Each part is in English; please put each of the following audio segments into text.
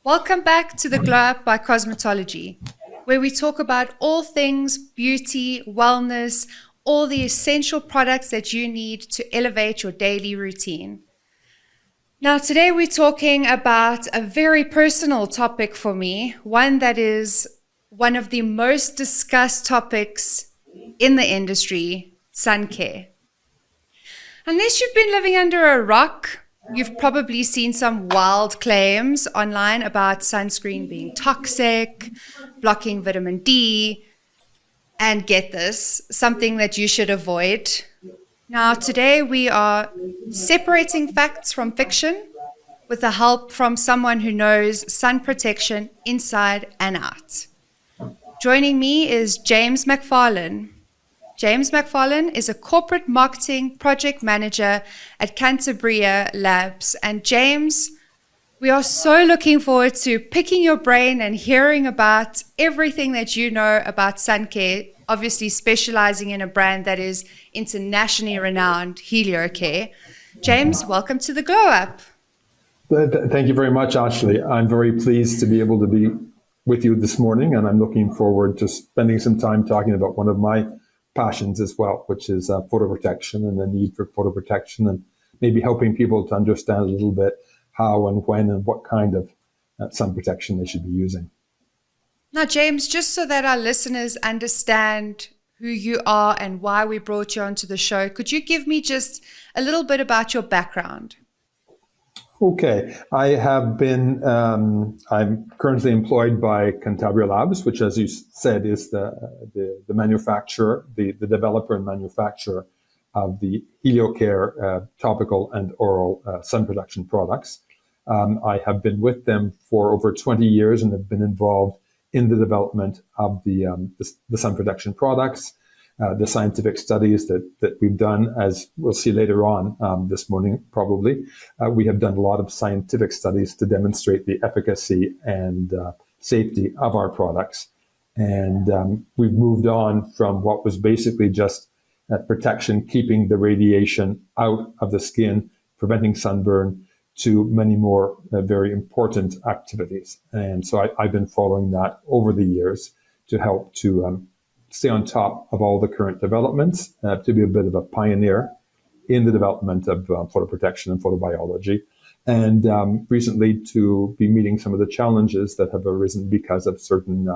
Welcome back to the GlowUp by Cosmetology, where we talk about all things beauty, wellness, all the essential products that you need to elevate your daily routine. Now, today we're talking about a very personal topic for me, one that is one of the most discussed topics in the industry, Suncare. Unless you've been living under a rock, you've probably seen some wild claims online about sunscreen being toxic, blocking vitamin D, and get this, something that you should avoid. Now, today we are separating facts from fiction with the help from someone who knows sun protection inside and out. Joining me is James McFarlane. James McFarlane is a corporate marketing project manager at Cantabria Labs. And James, we are so looking forward to picking your brain and hearing about everything that you know about Suncare, obviously specializing in a brand that is internationally renowned, Heliocare. James, welcome to the GlowUp. Thank you very much, Ashley. I'm very pleased to be able to be with you this morning, and I'm looking forward to spending some time talking about one of my passions as well, which is photo protection and the need for photo protection, and maybe helping people to understand a little bit how and when and what kind of sun protection they should be using. Now, James, just so that our listeners understand who you are and why we brought you onto the show, could you give me just a little bit about your background? Okay, I have been, I'm currently employed by Cantabria Labs, which, as you said, is the manufacturer, the developer and manufacturer of the Heliocare topical and oral sun protection products. I have been with them for over 20 years and have been involved in the development of the sun protection products. The scientific studies that we've done, as we'll see later on this morning, probably. We have done a lot of scientific studies to demonstrate the efficacy and safety of our products. And we've moved on from what was basically just protection, keeping the radiation out of the skin, preventing sunburn, to many more very important activities. And so I've been following that over the years to help to stay on top of all the current developments, to be a bit of a pioneer in the development of photo protection and photobiology, and recently to be meeting some of the challenges that have arisen because of certain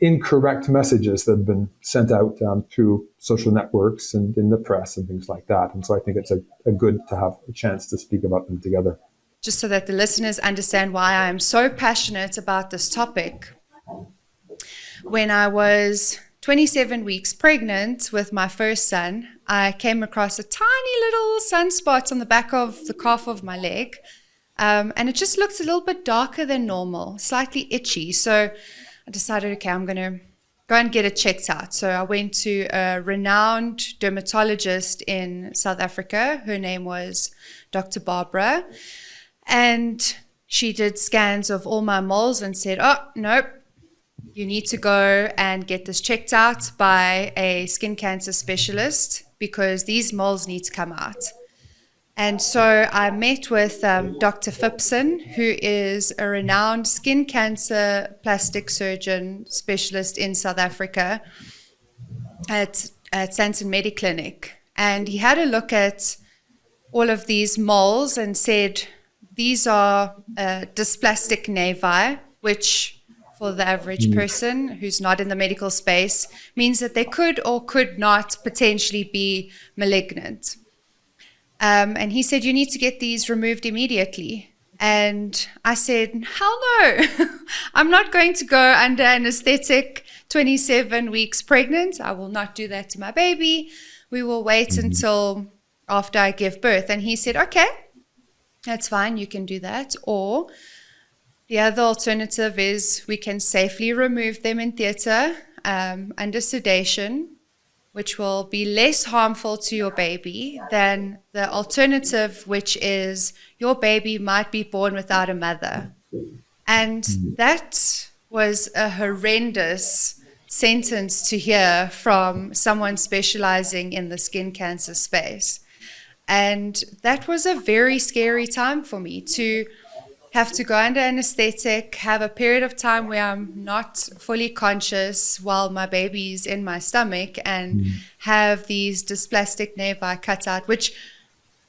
incorrect messages that have been sent out through social networks and in the press and things like that. And so I think it's a good to have a chance to speak about them together. Just so that the listeners understand why I am so passionate about this topic. When I was 27 weeks pregnant with my first son, I came across a tiny little sunspot on the back of the calf of my leg. And it just looked a little bit darker than normal, slightly itchy. So I decided, okay, I'm going to go and get it checked out. So I went to a renowned dermatologist in South Africa. Her name was Dr. Barbara. And she did scans of all my moles and said, oh, nope. You need to go and get this checked out by a skin cancer specialist because these moles need to come out. And so I met with Dr. Phipson, who is a renowned skin cancer plastic surgeon specialist in South Africa at Santon Mediclinic. And he had a look at all of these moles and said, these are dysplastic nevi, which for the average person who's not in the medical space means that they could or could not potentially be malignant. And he said, you need to get these removed immediately. And I said, hell no, I'm not going to go under anesthetic 27 weeks pregnant. I will not do that to my baby. We will wait until after I give birth. And he said, okay, that's fine. You can do that. Or the other alternative is we can safely remove them in theater under sedation, which will be less harmful to your baby than the alternative, which is your baby might be born without a mother. And that was a horrendous sentence to hear from someone specializing in the skin cancer space. And that was a very scary time for me to have to go under anesthetic, have a period of time where I'm not fully conscious while my baby's in my stomach, and have these dysplastic nevi cut out, which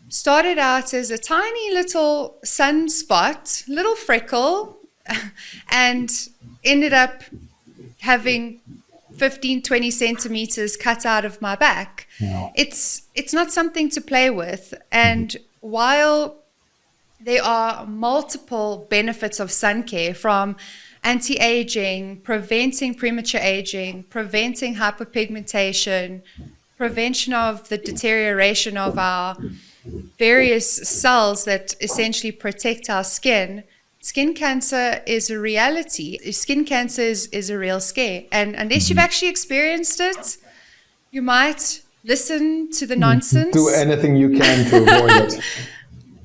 started out as a tiny little sunspot, little freckle, and ended up having 15, 20 centimeters cut out of my back. Yeah. It's not something to play with. And while there are multiple benefits of Suncare, from anti-aging, preventing premature aging, preventing hyperpigmentation, prevention of the deterioration of our various cells that essentially protect our skin, skin cancer is a reality. Skin cancer is a real scare. And unless you've actually experienced it, you might listen to the nonsense. Do anything you can to avoid it.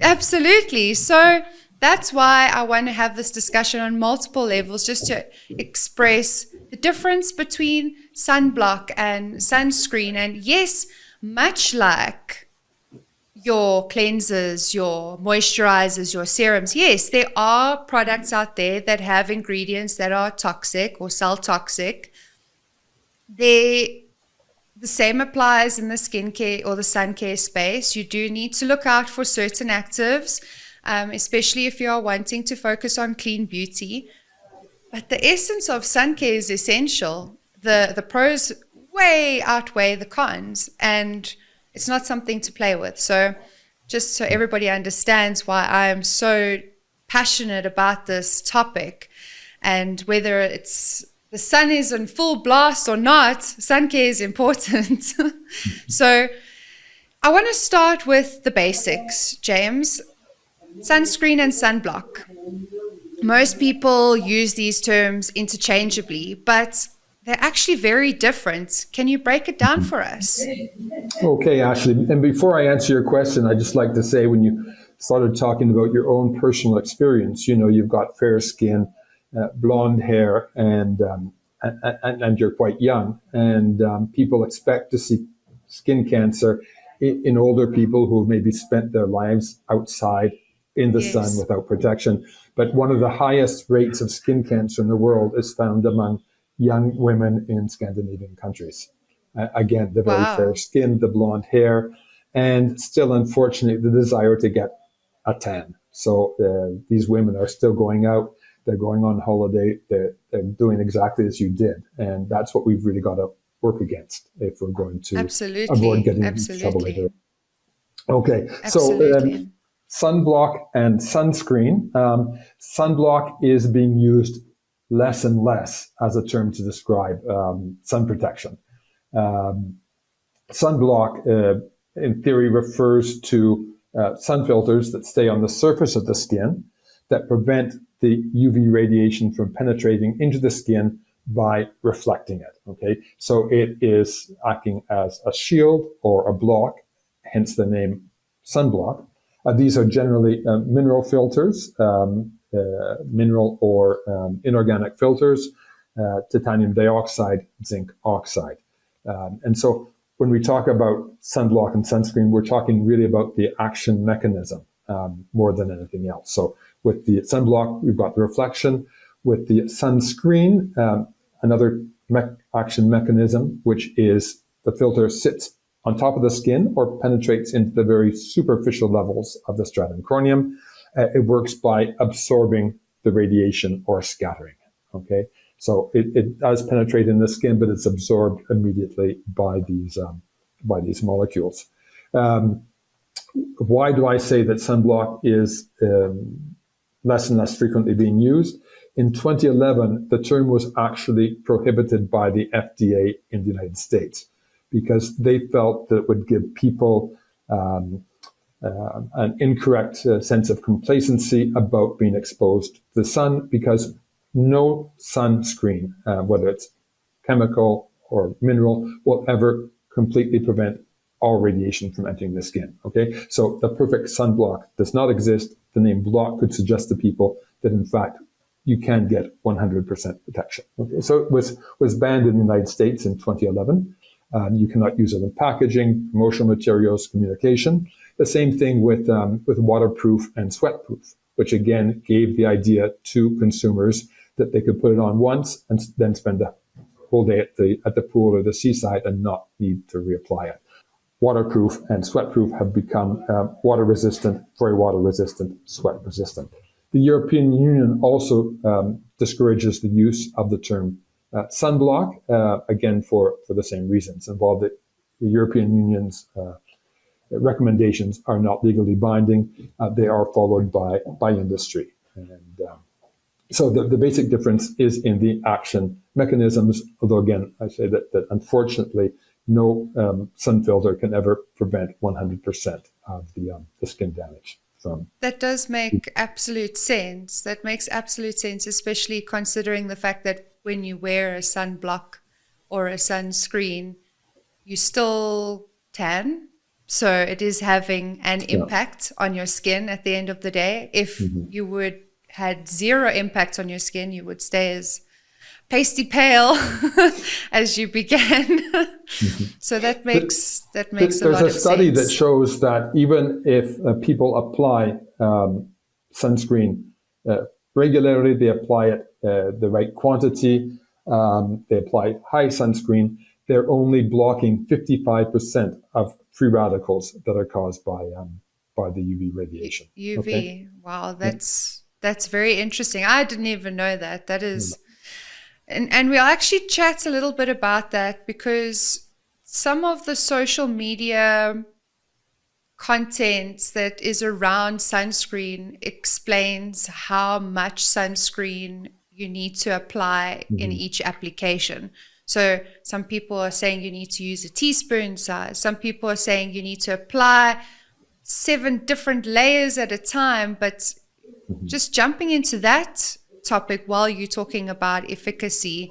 Absolutely. So that's why I want to have this discussion on multiple levels, just to express the difference between sunblock and sunscreen. And yes, much like your cleansers, your moisturizers, your serums, yes, there are products out there that have ingredients that are toxic or cell toxic. The same applies in the skincare or the sun care space. You do need to look out for certain actives, especially if you are wanting to focus on clean beauty. But the essence of sun care is essential. The pros way outweigh the cons, and it's not something to play with. So just so everybody understands why I am so passionate about this topic, and whether it's the sun is in full blast or not, sun care is important. So I want to start with the basics, James. Sunscreen and sunblock. Most people use these terms interchangeably, but they're actually very different. Can you break it down for us? Okay, Ashley. And before I answer your question, I'd just like to say, when you started talking about your own personal experience, you've got fair skin, blonde hair, and you're quite young. And people expect to see skin cancer in older people who have maybe spent their lives outside in the sun without protection. But one of the highest rates of skin cancer in the world is found among young women in Scandinavian countries. Again, the very fair skin, the blonde hair, and still, unfortunately, the desire to get a tan. So these women are still going out, they're going on holiday, they're doing exactly as you did. And that's what we've really got to work against if we're going to avoid getting into trouble later. Okay, so sunblock and sunscreen. Sunblock is being used less and less as a term to describe sun protection. Sunblock, in theory, refers to sun filters that stay on the surface of the skin that prevent the UV radiation from penetrating into the skin by reflecting it. Okay, so it is acting as a shield or a block, hence the name sunblock. These are generally mineral filters, mineral or inorganic filters, titanium dioxide, zinc oxide. And so when we talk about sunblock and sunscreen, we're talking really about the action mechanism more than anything else. So with the sunblock, we've got the reflection. With the sunscreen, another action mechanism, which is the filter sits on top of the skin or penetrates into the very superficial levels of the stratum corneum. It works by absorbing the radiation or scattering. Okay, so it does penetrate in the skin, but it's absorbed immediately by these molecules. Why do I say that sunblock is less and less frequently being used? In 2011, the term was actually prohibited by the FDA in the United States because they felt that it would give people an incorrect sense of complacency about being exposed to the sun, because no sunscreen, whether it's chemical or mineral, will ever completely prevent all radiation from entering the skin. Okay, so the perfect sunblock does not exist. The name block could suggest to people that, in fact, you can get 100% protection. Okay, so it was banned in the United States in 2011. You cannot use it in packaging, promotional materials, communication. The same thing with waterproof and sweatproof. which again gave the idea to consumers that they could put it on once and then spend the whole day at the pool or the seaside and not need to reapply it. Waterproof and sweatproof have become water resistant, very water resistant, sweat resistant. The European Union also discourages the use of the term sunblock, again for the same reasons. And while the European Union's recommendations are not legally binding, they are followed by industry. And so the basic difference is in the action mechanisms, although again, I say that unfortunately, no sun filter can ever prevent 100% of the skin damage. That does make absolute sense. That makes absolute sense, especially considering the fact that when you wear a sunblock or a sunscreen, you still tan. So it is having an impact on your skin at the end of the day. If you had zero impact on your skin, you would stay as pasty pale as you began. So that makes a lot of sense. There's a study that shows that even if people apply sunscreen regularly, they apply it the right quantity, they apply high sunscreen, they're only blocking 55% of free radicals that are caused by the UV radiation. UV, okay? Wow, that's very interesting. I didn't even know that. That is... And we'll actually chat a little bit about that, because some of the social media content that is around sunscreen explains how much sunscreen you need to apply in each application. So some people are saying you need to use a teaspoon size. Some people are saying you need to apply 7 different layers at a time. But just jumping into that topic while you're talking about efficacy,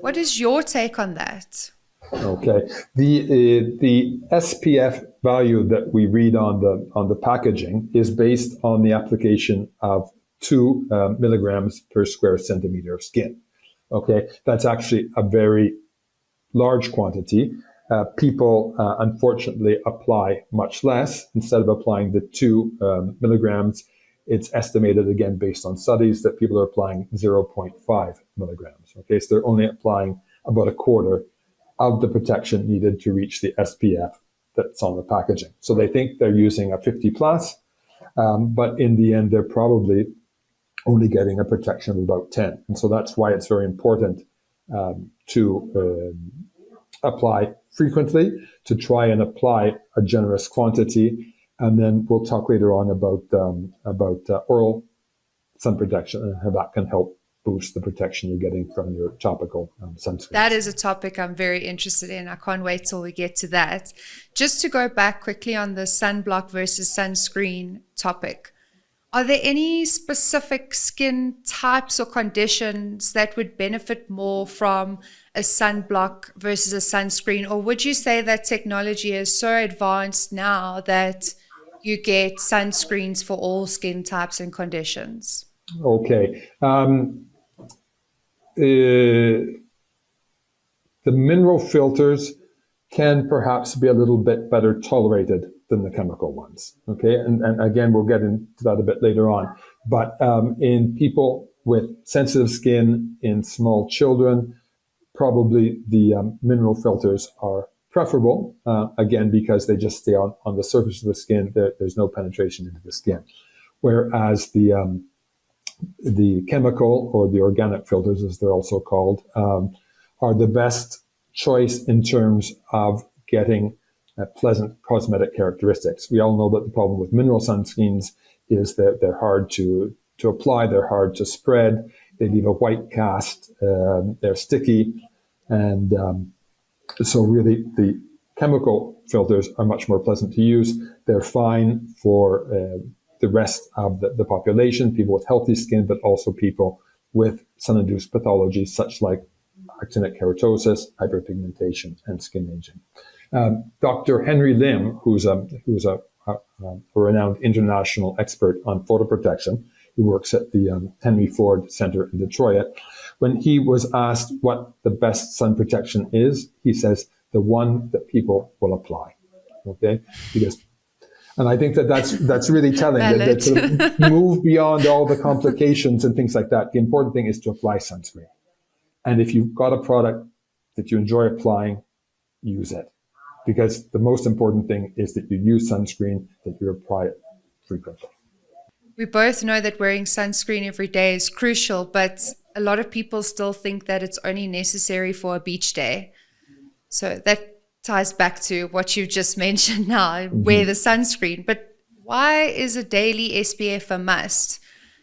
what is your take on that? Okay, the SPF value that we read on the packaging is based on the application of 2 milligrams per square centimeter of skin. Okay, that's actually a very large quantity. People unfortunately apply much less. Instead of applying the 2 milligrams, it's estimated, again, based on studies, that people are applying 0.5 milligrams. Okay, so they're only applying about a quarter of the protection needed to reach the SPF that's on the packaging. So they think they're using a 50 plus, but in the end, they're probably only getting a protection of about 10. And so that's why it's very important to apply frequently, to try and apply a generous quantity. And then we'll talk later on about oral sun protection and how that can help boost the protection you're getting from your topical sunscreen. That is a topic I'm very interested in. I can't wait till we get to that. Just to go back quickly on the sunblock versus sunscreen topic, are there any specific skin types or conditions that would benefit more from a sunblock versus a sunscreen? Or would you say that technology is so advanced now that you get sunscreens for all skin types and conditions? Okay. The mineral filters can perhaps be a little bit better tolerated than the chemical ones. Okay, and again, we'll get into that a bit later on. But in people with sensitive skin, in small children, probably the mineral filters are preferable, again, because they just stay on the surface of the skin. There's no penetration into the skin. Whereas the chemical or the organic filters, as they're also called, are the best choice in terms of getting pleasant cosmetic characteristics. We all know that the problem with mineral sunscreens is that they're hard to apply, they're hard to spread, they leave a white cast, they're sticky, and so really the chemical filters are much more pleasant to use. They're fine for the rest of the population, people with healthy skin, but also people with sun-induced pathologies such like actinic keratosis, hyperpigmentation, and skin aging. Dr. Henry Lim, who's a renowned international expert on photoprotection, who works at the Henry Ford Center in Detroit, when he was asked what the best sun protection is, he says, the one that people will apply. Okay? Because And I think that's really telling that sort of move beyond all the complications and things like that. The important thing is to apply sunscreen. And if you've got a product that you enjoy applying, use it. Because the most important thing is that you use sunscreen, that you apply it frequently. We both know that wearing sunscreen every day is crucial, but a lot of people still think that it's only necessary for a beach day. So that ties back to what you just mentioned now, wear the sunscreen. But why is a daily SPF a must,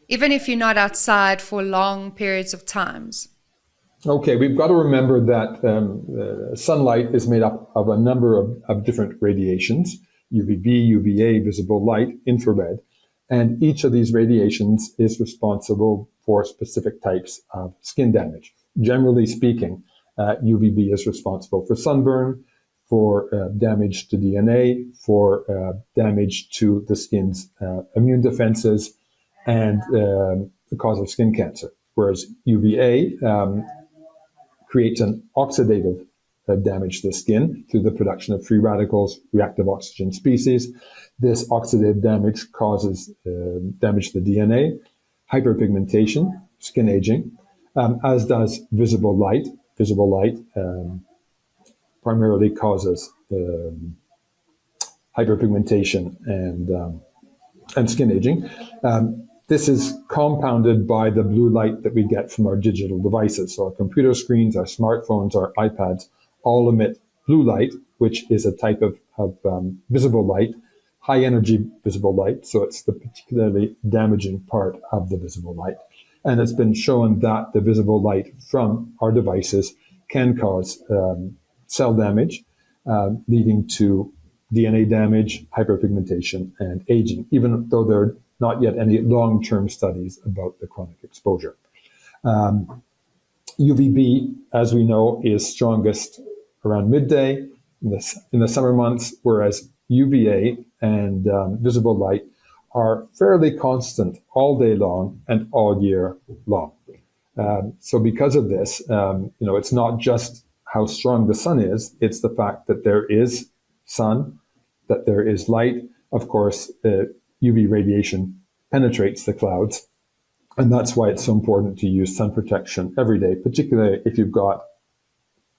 even if you're not outside for long periods of times? Okay, we've got to remember that sunlight is made up of a number of different radiations, UVB, UVA, visible light, infrared, and each of these radiations is responsible for specific types of skin damage. Generally speaking, UVB is responsible for sunburn, for damage to DNA, for damage to the skin's immune defenses, and the cause of skin cancer. Whereas UVA creates an oxidative damage to the skin through the production of free radicals, reactive oxygen species. This oxidative damage causes damage to the DNA, hyperpigmentation, skin aging, as does visible light. Visible light primarily causes hyperpigmentation and skin aging. This is compounded by the blue light that we get from our digital devices. So our computer screens, our smartphones, our iPads all emit blue light, which is a type of visible light, high energy visible light. So it's the particularly damaging part of the visible light. And it's been shown that the visible light from our devices can cause cell damage, leading to DNA damage, hyperpigmentation, and aging, even though there are not yet any long-term studies about the chronic exposure. UVB, as we know, is strongest around midday in the summer months, whereas UVA and visible light are fairly constant all day long and all year long. So because of this, it's not just how strong the sun is, it's the fact that there is sun, that there is light. Of course, UV radiation penetrates the clouds, and that's why it's so important to use sun protection every day, particularly if you've got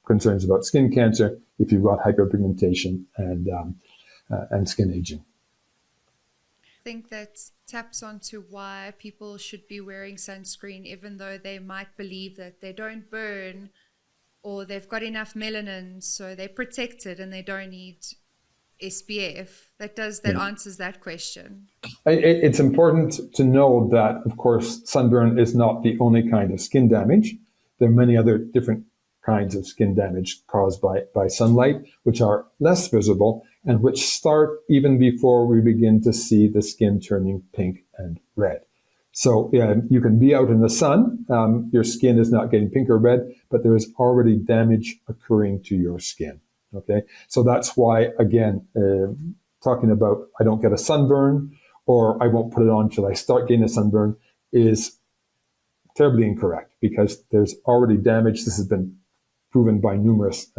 concerns about skin cancer, if you've got hyperpigmentation and skin aging. I think that taps onto why people should be wearing sunscreen, even though they might believe that they don't burn or they've got enough melanin, so they're protected and they don't need SPF. That answers that question. It's important to know that, of course, sunburn is not the only kind of skin damage. There are many other different kinds of skin damage caused by sunlight, which are less visible and which start even before we begin to see the skin turning pink and red. So you can be out in the sun, your skin is not getting pink or red, but there is already damage occurring to your skin. Okay, so that's why, again, talking about I don't get a sunburn or I won't put it on till I start getting a sunburn is terribly incorrect, because there's already damage. This has been proven by numerous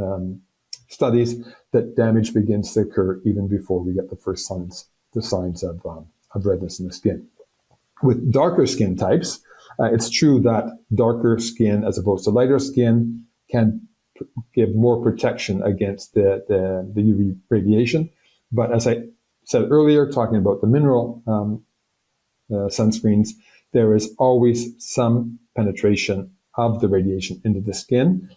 studies that damage begins to occur even before we get the signs of redness in the skin. With darker skin types, it's true that darker skin as opposed to lighter skin can give more protection against the UV radiation. But as I said earlier, talking about the mineral sunscreens, there is always some penetration of the radiation into the skin,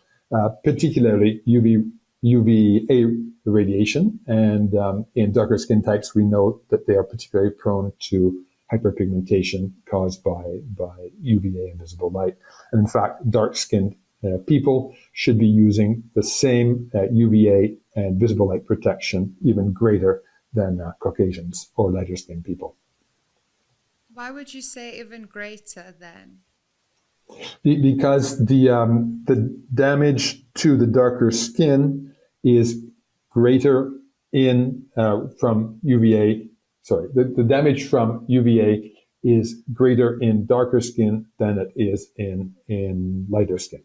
particularly UVA radiation. And in darker skin types, we know that they are particularly prone to hyperpigmentation caused by UVA and visible light. And in fact, dark-skinned people should be using the same UVA and visible light protection, even greater than Caucasians or lighter-skinned people. Why would you say even greater than? Because the damage to the darker skin is greater from UVA. Sorry, the damage from UVA is greater in darker skin than it is in lighter skin.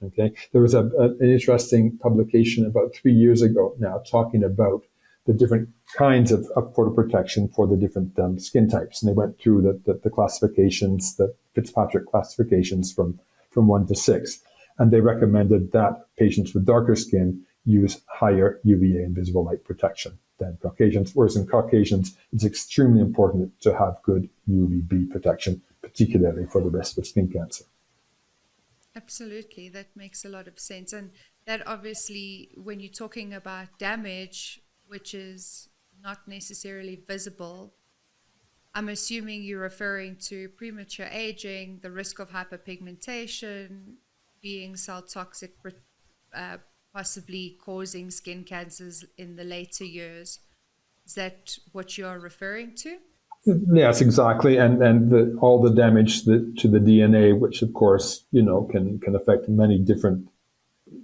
Okay, there was an interesting publication about 3 years ago now talking about the different kinds of photoprotection for the different skin types. And they went through the classifications, the Fitzpatrick classifications from 1 to 6. And they recommended that patients with darker skin use higher UVA and visible light protection than Caucasians. Whereas in Caucasians, it's extremely important to have good UVB protection, particularly for the risk of skin cancer. Absolutely. That makes a lot of sense. And that obviously, when you're talking about damage, which is not necessarily visible, I'm assuming you're referring to premature aging, the risk of hyperpigmentation, being cell toxic, possibly causing skin cancers in the later years. Is that what you're referring to? Yes, exactly, and all the damage to the DNA, which of course can affect many different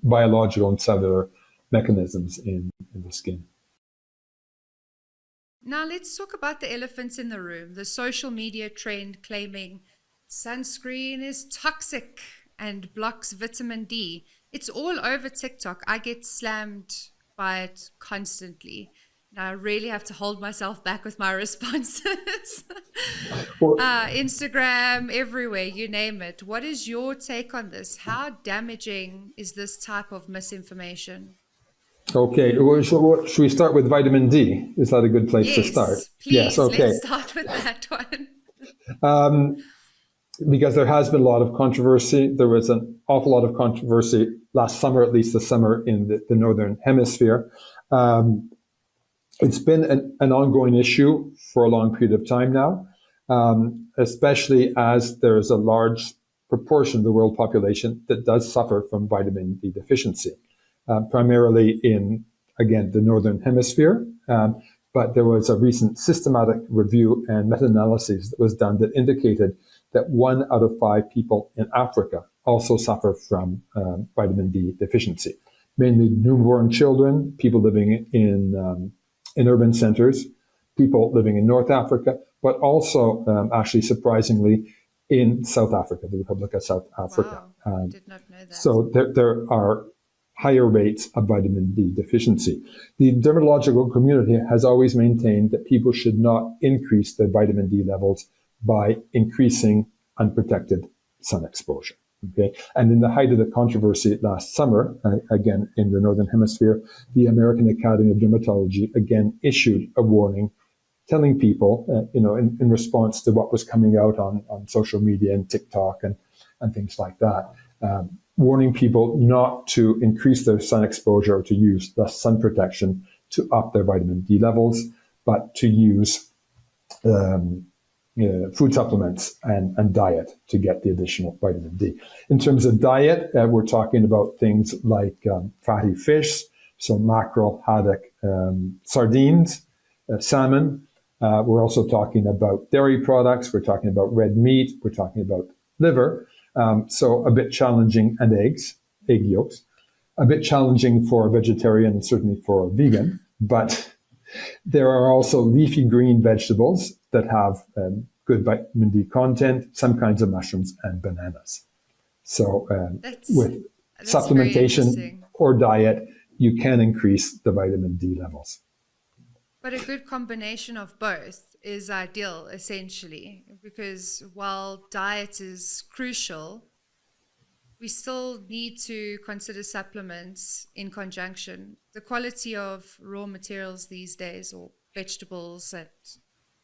biological and cellular mechanisms in the skin. Now let's talk about the elephants in the room, the social media trend claiming sunscreen is toxic and blocks vitamin D. It's all over TikTok. I get slammed by it constantly. I really have to hold myself back with my responses. Instagram, everywhere, you name it. What is your take on this? How damaging is this type of misinformation? Okay, well, should we start with vitamin D? Is that a good place to start? Please, yes, okay. Let's start with that one. Because there has been a lot of controversy. There was an awful lot of controversy last summer, at least this summer in the Northern Hemisphere. It's been an ongoing issue for a long period of time now, especially as there's a large proportion of the world population that does suffer from vitamin D deficiency, primarily in, again, the Northern Hemisphere. But there was a recent systematic review and meta-analysis that was done that indicated that 1 out of 5 people in Africa also suffer from vitamin D deficiency, mainly newborn children, people living in urban centers, people living in North Africa, but also, actually, surprisingly, in South Africa, the Republic of South Africa. Wow, did not know that. So there are higher rates of vitamin D deficiency. The dermatological community has always maintained that people should not increase their vitamin D levels by increasing unprotected sun exposure. Okay, and in the height of the controversy last summer, again in the Northern Hemisphere, the American Academy of Dermatology again issued a warning, telling people, in response to what was coming out on social media and TikTok and things like that, warning people not to increase their sun exposure or to use less sun protection to up their vitamin D levels, but to use food supplements and diet to get the additional vitamin D. In terms of diet, we're talking about things like fatty fish, so mackerel, haddock, sardines, salmon. We're also talking about dairy products. We're talking about red meat. We're talking about liver. So a bit challenging, and eggs, egg yolks. A bit challenging for a vegetarian and certainly for a vegan, but there are also leafy green vegetables that have good vitamin D content, some kinds of mushrooms and bananas. So with supplementation or diet, you can increase the vitamin D levels. But a good combination of both is ideal, essentially, because while diet is crucial, we still need to consider supplements in conjunction. The quality of raw materials these days, or vegetables and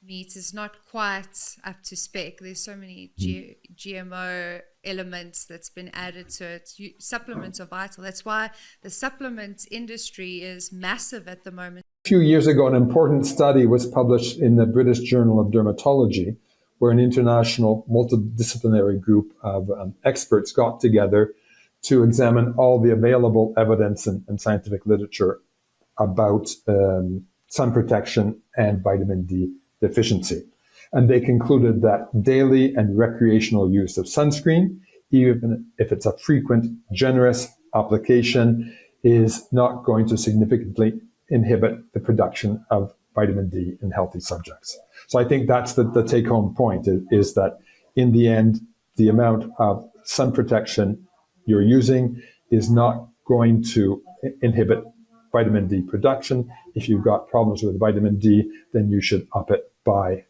meat, is not quite up to spec. There's so many GMO elements that's been added to it. Supplements are vital. That's why the supplement industry is massive at the moment. A few years ago, an important study was published in the British Journal of Dermatology, where an international multidisciplinary group of experts got together to examine all the available evidence and scientific literature about sun protection and vitamin D deficiency. And they concluded that daily and recreational use of sunscreen, even if it's a frequent, generous application, is not going to significantly inhibit the production of vitamin D in healthy subjects. So I think that's the take-home point, is that in the end, the amount of sun protection you're using is not going to inhibit vitamin D production. If you've got problems with vitamin D, then you should up it by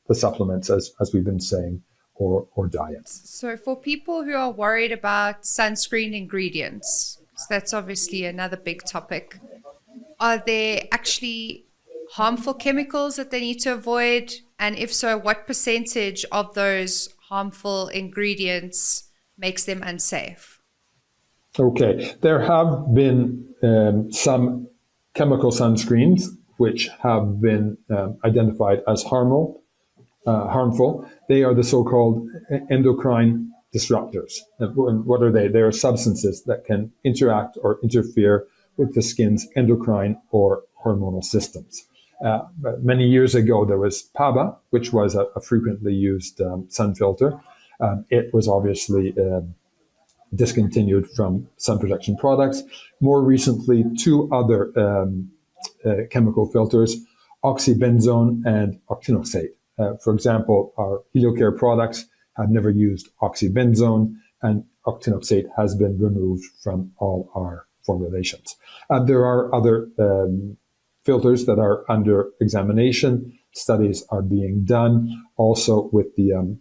the supplements, as we've been saying, or diet. So for people who are worried about sunscreen ingredients, so that's obviously another big topic, are there actually harmful chemicals that they need to avoid? And if so, what percentage of those harmful ingredients makes them unsafe? Okay, there have been some chemical sunscreens which have been identified as harmful. They are the so-called endocrine disruptors. And what are they? They are substances that can interact or interfere with the skin's endocrine or hormonal systems. Many years ago, there was PABA, which was a frequently used sun filter. It was obviously discontinued from sun protection products. More recently, two other chemical filters, oxybenzone and octinoxate. For example, our Heliocare products have never used oxybenzone, and octinoxate has been removed from all our formulations. There are other filters that are under examination. Studies are being done also with the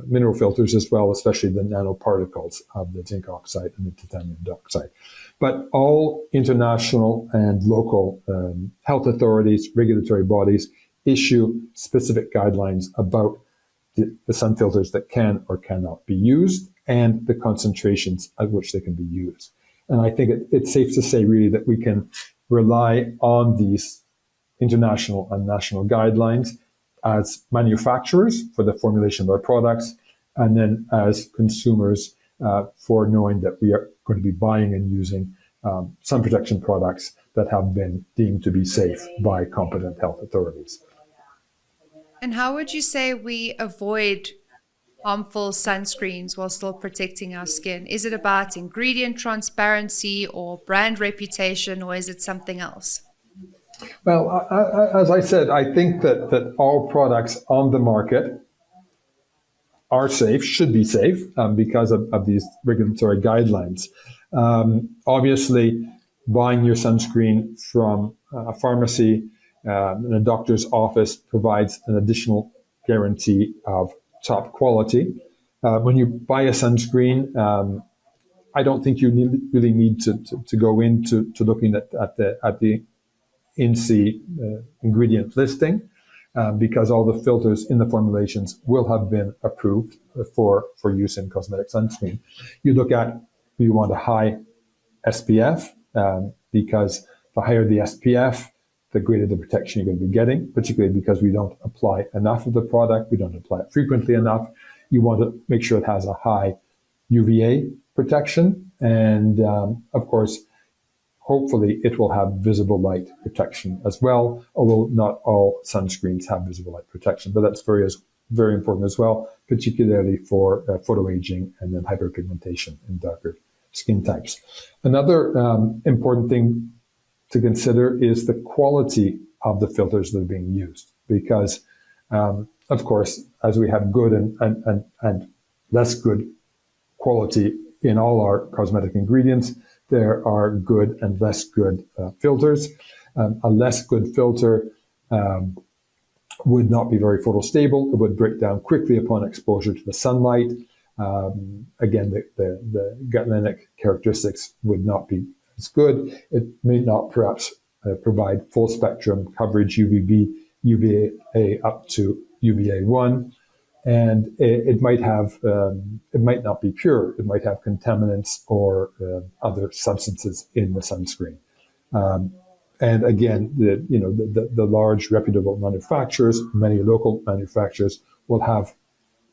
mineral filters as well, especially the nanoparticles of the zinc oxide and the titanium dioxide. But all international and local health authorities, regulatory bodies issue specific guidelines about the sun filters that can or cannot be used and the concentrations at which they can be used. And I think it's safe to say really that we can rely on these international and national guidelines as manufacturers for the formulation of our products, and then as consumers for knowing that we are going to be buying and using sun protection products that have been deemed to be safe by competent health authorities. And how would you say we avoid harmful sunscreens while still protecting our skin? Is it about ingredient transparency or brand reputation, or is it something else? Well, as I said, I think that all products on the market are safe, should be safe, because of these regulatory guidelines. Obviously, buying your sunscreen from a pharmacy in a doctor's office provides an additional guarantee of top quality. When you buy a sunscreen, I don't think you really need to go into looking at the INSEE ingredient listing, because all the filters in the formulations will have been approved for use in cosmetic sunscreen. You look at, you want a high SPF, because the higher the SPF, the greater the protection you're going to be getting, particularly because we don't apply enough of the product, we don't apply it frequently enough. You want to make sure it has a high UVA protection, and of course, hopefully it will have visible light protection as well, although not all sunscreens have visible light protection, but that's very important as well, particularly for photoaging and then hyperpigmentation in darker skin types. Another important thing to consider is the quality of the filters that are being used, because of course, as we have good and less good quality in all our cosmetic ingredients, there are good and less good filters. A less good filter would not be very photostable. It would break down quickly upon exposure to the sunlight. Again, the galenic characteristics would not be as good. It may not perhaps provide full spectrum coverage, UVB, UVA up to UVA1. And it might not be pure. It might have contaminants or other substances in the sunscreen. And again, the large reputable manufacturers, many local manufacturers, will have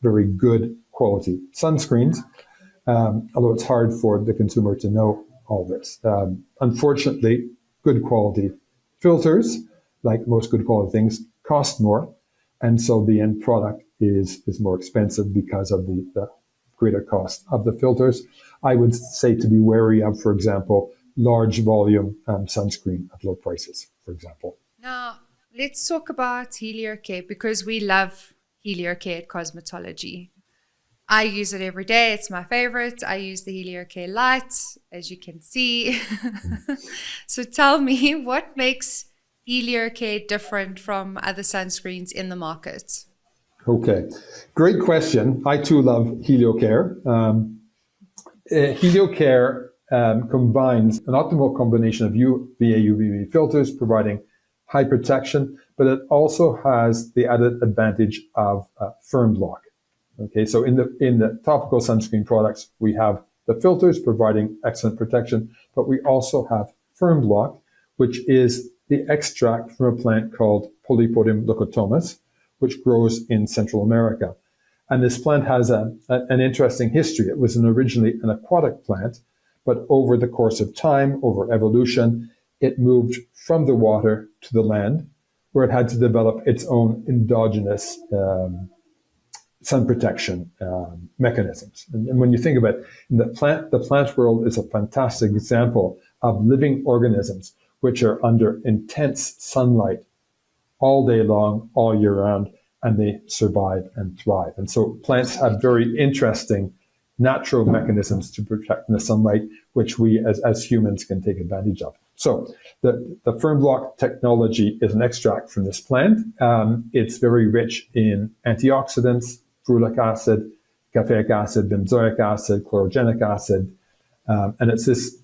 very good quality sunscreens, although it's hard for the consumer to know all this. Unfortunately, good quality filters, like most good quality things, cost more, and so the end product is more expensive because of the greater cost of the filters. I would say to be wary of, for example, large volume sunscreen at low prices, for example. Now, let's talk about Heliocare, because we love Heliocare at Cosmetology. I use it every day. It's my favorite. I use the Heliocare Light, as you can see. So tell me, what makes Heliocare different from other sunscreens in the market? Okay, great question. I too love Heliocare. Heliocare combines an optimal combination of UVA UVB filters, providing high protection, but it also has the added advantage of Fernblock. Okay, so in the topical sunscreen products, we have the filters providing excellent protection, but we also have Fernblock, which is the extract from a plant called Polypodium leucotomus, which grows in Central America. And this plant has an interesting history. It was originally an aquatic plant, but over the course of time, over evolution, it moved from the water to the land, where it had to develop its own endogenous sun protection mechanisms. And when you think about it, the plant world is a fantastic example of living organisms which are under intense sunlight all day long, all year round, and they survive and thrive. And so plants have very interesting natural mechanisms to protect from the sunlight, which we as humans can take advantage of. So the Fernblock technology is an extract from this plant. It's very rich in antioxidants, ferulic acid, caffeic acid, benzoic acid, chlorogenic acid, and it's this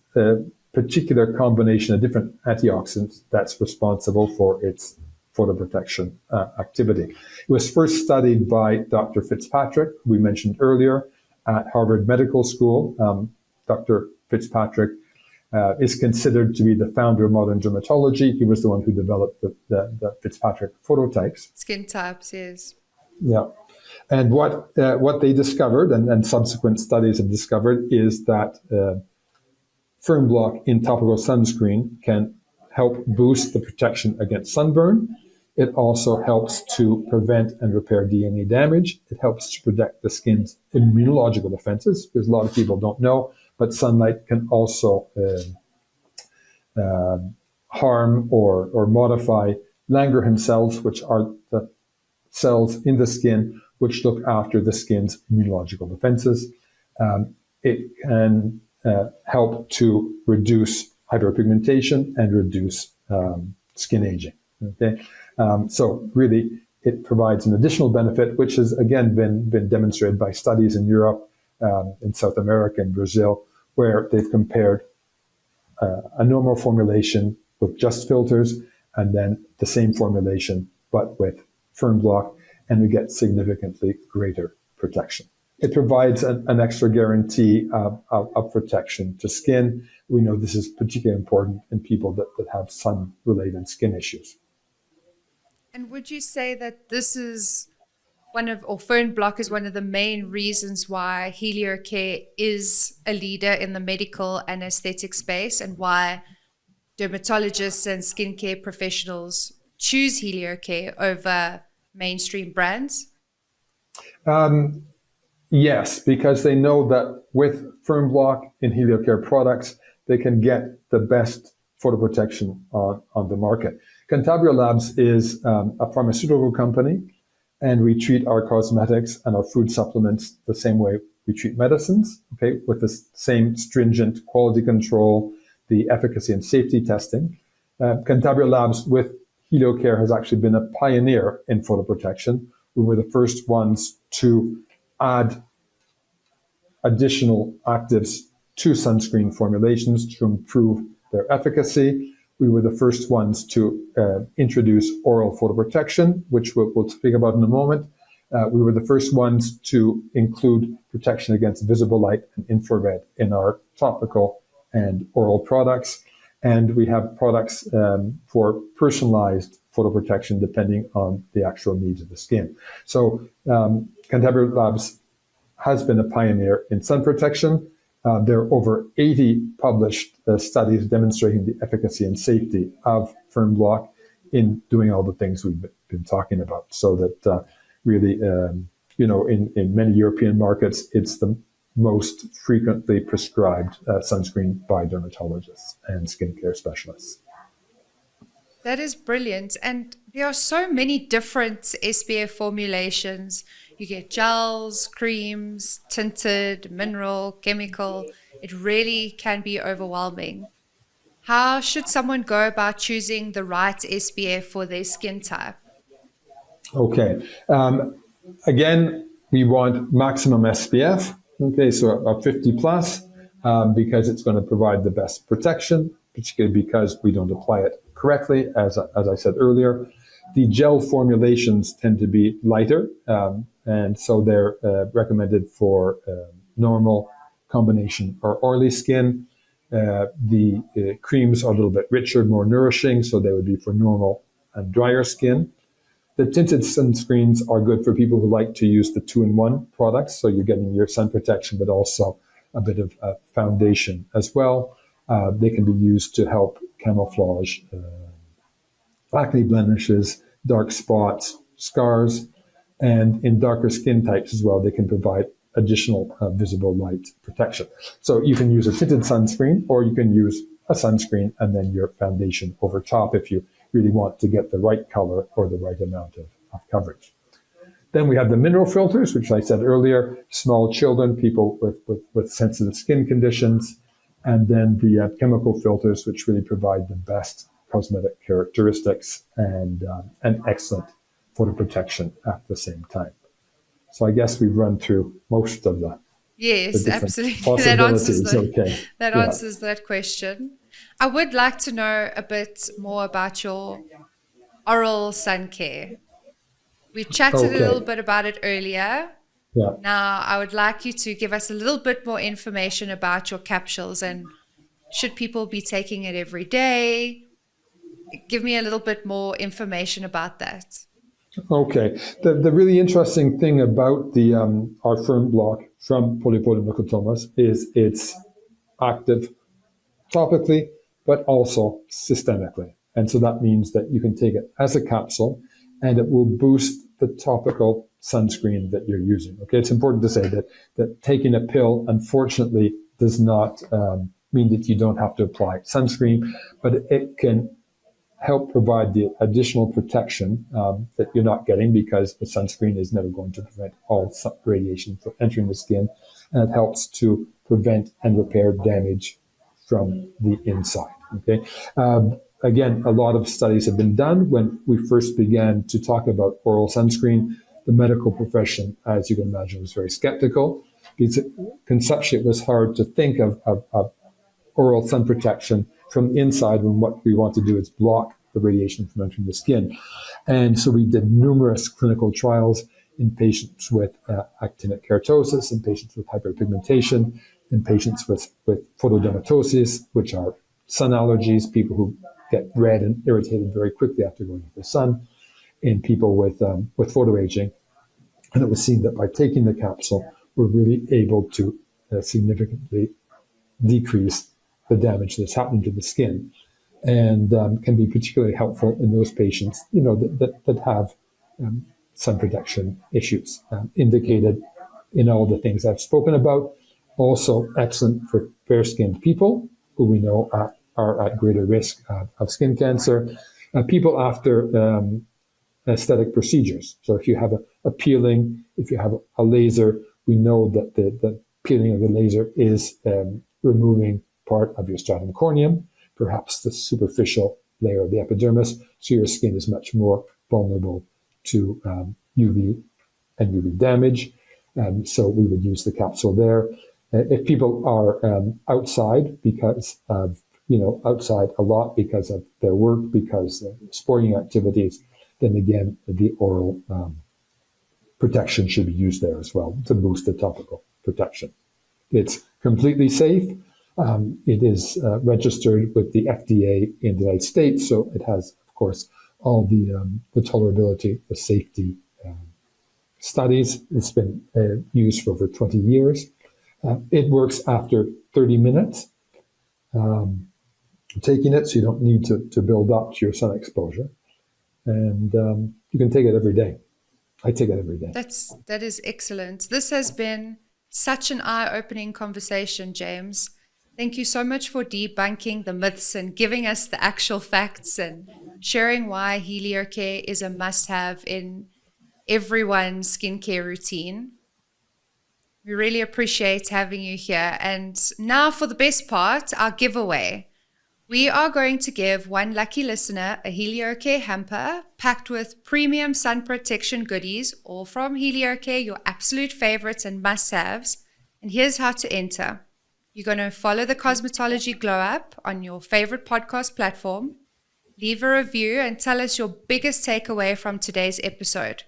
particular combination of different antioxidants that's responsible for its photoprotection activity. It was first studied by Dr. Fitzpatrick, who we mentioned earlier, at Harvard Medical School. Dr. Fitzpatrick is considered to be the founder of modern dermatology. He was the one who developed the Fitzpatrick phototypes. Skin types, yes. Yeah. And what they discovered, and subsequent studies have discovered, is that Fernblock in topical sunscreen can help boost the protection against sunburn. It also helps to prevent and repair DNA damage. It helps to protect the skin's immunological defenses, because a lot of people don't know, but sunlight can also harm or modify Langerhans cells, which are the cells in the skin which look after the skin's immunological defenses. It can help to reduce hyperpigmentation and reduce skin aging. Okay, so really, it provides an additional benefit, which has again been demonstrated by studies in Europe, in South America, and Brazil, where they've compared a normal formulation with just filters, and then the same formulation but with Fernblock, and we get significantly greater protection. It provides an extra guarantee of protection to skin. We know this is particularly important in people that have sun-related skin issues. And would you say that this is or Fernblock is one of the main reasons why Heliocare is a leader in the medical and aesthetic space, and why dermatologists and skincare professionals choose Heliocare over mainstream brands? Yes, because they know that with Fernblock in Heliocare products, they can get the best photo protection on the market. Cantabria Labs is a pharmaceutical company, and we treat our cosmetics and our food supplements the same way we treat medicines, okay, with the same stringent quality control, the efficacy and safety testing. Cantabria Labs with Heliocare has actually been a pioneer in photo protection. We were the first ones to add additional actives to sunscreen formulations to improve their efficacy. We were the first ones to introduce oral photo protection, which we'll speak about in a moment. We were the first ones to include protection against visible light and infrared in our topical and oral products. And we have products for personalized photo protection depending on the actual needs of the skin. So Cantabria Labs has been a pioneer in sun protection. There are over 80 published studies demonstrating the efficacy and safety of Fernblock in doing all the things we've been talking about. So that really, in many European markets, it's the most frequently prescribed sunscreen by dermatologists and skincare specialists. That is brilliant. And there are so many different SPF formulations. You get gels, creams, tinted, mineral, chemical. It really can be overwhelming. How should someone go about choosing the right SPF for their skin type? Okay. Again, we want maximum SPF. Okay, so a 50 plus, because it's going to provide the best protection, particularly because we don't apply it correctly, as I said earlier. The gel formulations tend to be lighter, and so they're recommended for normal, combination, or oily skin. The creams are a little bit richer, more nourishing, so they would be for normal and drier skin. The tinted sunscreens are good for people who like to use the two-in-one products, so you're getting your sun protection, but also a bit of foundation as well. They can be used to help camouflage acne blemishes, dark spots, scars, and in darker skin types as well, they can provide additional visible light protection. So you can use a tinted sunscreen, or you can use a sunscreen and then your foundation over top if you really want to get the right color or the right amount of coverage. Then we have the mineral filters, which I said earlier, small children, people with sensitive skin conditions, and then the chemical filters, which really provide the best cosmetic characteristics and excellent photo protection at the same time. So I guess we've run through most of the Yes, absolutely. possibilities. That answers that question. I would like to know a bit more about your oral sun care. We chatted a little bit about it earlier. Yeah. Now, I would like you to give us a little bit more information about your capsules, and should people be taking it every day? Give me a little bit more information about that. Okay. The really interesting thing about the our Fernblock from polypodomycotomas is it's active topically, but also systemically. And so that means that you can take it as a capsule and it will boost the topical sunscreen that you're using. Okay, it's important to say that taking a pill, unfortunately, does not mean that you don't have to apply sunscreen, but it can help provide the additional protection that you're not getting, because the sunscreen is never going to prevent all radiation from entering the skin, and it helps to prevent and repair damage from the inside. Okay. Again, a lot of studies have been done. When we first began to talk about oral sunscreen, the medical profession, as you can imagine, was very skeptical, because conceptually it was hard to think of oral sun protection from the inside when what we want to do is block the radiation from entering the skin. And so we did numerous clinical trials in patients with actinic keratosis, in patients with hyperpigmentation, in patients with photodermatosis, which are sun allergies, people who get red and irritated very quickly after going into the sun, in people with photoaging. And it was seen that by taking the capsule, we're really able to significantly decrease the damage that's happening to the skin, and can be particularly helpful in those patients, that have sun protection issues indicated in all the things I've spoken about. Also excellent for fair-skinned people who we know are at greater risk of skin cancer. People after aesthetic procedures. So if you have a peeling, if you have a laser, we know that the peeling of the laser is removing part of your stratum corneum, perhaps the superficial layer of the epidermis, so your skin is much more vulnerable to UV and UV damage. So we would use the capsule there. If people are outside because of, outside a lot because of their work, because of sporting activities, then again, the oral protection should be used there as well to boost the topical protection. It's completely safe. It is registered with the FDA in the United States, so it has, of course, all the tolerability, the safety studies. It's been used for over 20 years. It works after 30 minutes taking it, so you don't need to build up to your sun exposure. And you can take it every day. I take it every day. That is excellent. This has been such an eye-opening conversation, James. Thank you so much for debunking the myths and giving us the actual facts and sharing why Heliocare is a must-have in everyone's skincare routine. We really appreciate having you here. And now for the best part, our giveaway. We are going to give one lucky listener a Heliocare hamper packed with premium sun protection goodies, all from Heliocare, your absolute favorites and must-haves. And here's how to enter. You're going to follow the Cosmetology GlowUp on your favorite podcast platform. Leave a review and tell us your biggest takeaway from today's episode.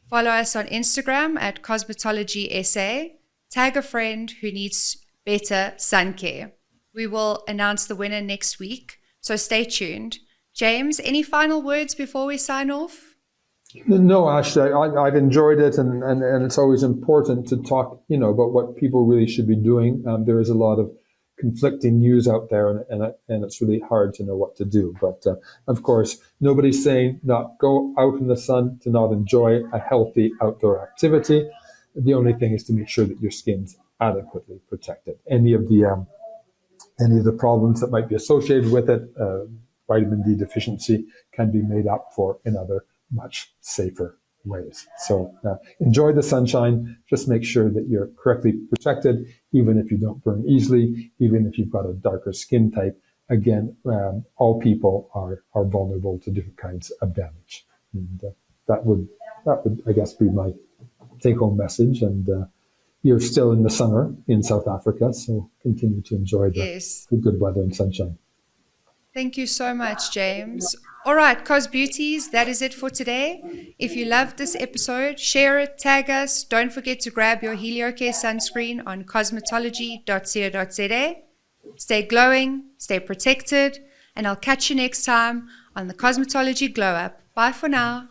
Follow us on Instagram at Cosmetology SA. Tag a friend who needs better sun care. We will announce the winner next week, so stay tuned. James, any final words before we sign off? No, Ashley, I've enjoyed it, and it's always important to talk, about what people really should be doing. There is a lot of conflicting news out there, and it's really hard to know what to do. But of course, nobody's saying not go out in the sun, to not enjoy a healthy outdoor activity. The only thing is to make sure that your skin's adequately protected. Any of the problems that might be associated with it, vitamin D deficiency, can be made up for in other much safer ways. So enjoy the sunshine. Just make sure that you're correctly protected, even if you don't burn easily, even if you've got a darker skin type. Again, all people are vulnerable to different kinds of damage. And that would, I guess, be my take-home message. And you're still in the summer in South Africa, so continue to enjoy the good weather and sunshine. Thank you so much, James. All right, Cos Beauties, that is it for today. If you loved this episode, share it, tag us. Don't forget to grab your Heliocare sunscreen on cosmetology.co.za. Stay glowing, stay protected, and I'll catch you next time on the Cosmetology Glow Up. Bye for now.